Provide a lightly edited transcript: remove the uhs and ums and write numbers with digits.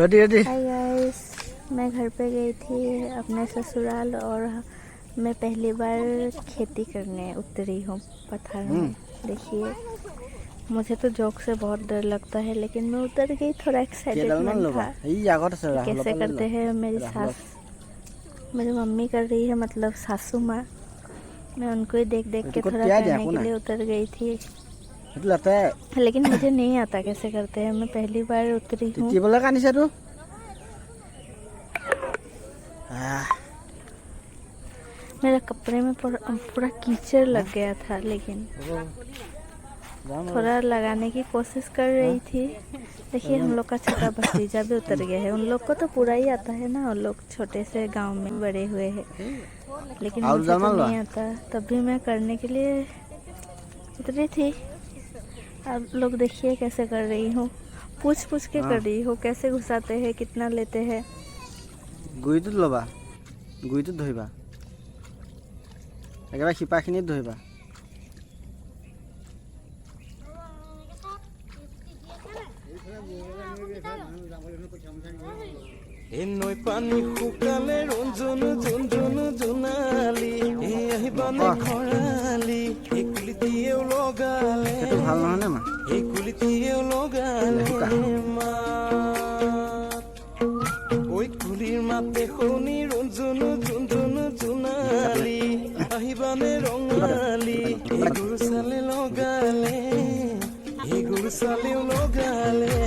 Ready hi guys, मैं घर पे गई थी अपने ससुराल और मैं पहली बार खेती करने उतरी हूँ पठार में। देखिए, मुझे तो जोक से बहुत डर लगता है, लेकिन मैं उतर गई। थोड़ा एक्साइटेडमेंट था कि कैसे करते हैं। मेरी सास, मेरी मम्मी कर रही है, मतलब सासू माँ। मैं उनको ही देख देख के थोड़ा करने के लिए उतर गई थी, लेकिन मुझे नहीं आता कैसे करते हैं। मैं पहली बार उतरी हूँ। मेरे कपड़े में पूरा कीचड़ लग गया था, लेकिन थोड़ा लगाने की कोशिश कर रही थी। देखिए, हम लोग का छोटा भतीजा भी उतर गया है। उन लोग को तो पूरा ही आता है ना, उन लोग छोटे से गांव में बड़े हुए हैं, लेकिन मुझे तो नहीं आता। तभी मैं करने के लिए उतरी थी। अब लोग देखिए कैसे कर रही हूँ, पूछ पूछ के कर रही हूँ कैसे घुसाते हैं, कितना लेते हैं। गुईটো लबा, गुईটো धरिबा, एकेबारे शिपाखिनि धरिबा। নৈ পানী শুকালে ৰঞ্জন জোনজন জোনালি আহিবানে খৰালি কুলিটিয়েও লগালে ভাল নহয় নে মা কুলিটিয়েও লগালে ওই কুলিৰ মাতে শুনি ৰঞ্জন জোনজন জোনালি আহিবানে ৰঙালি গৰু চালে লগালে গৰু চালেও লগালে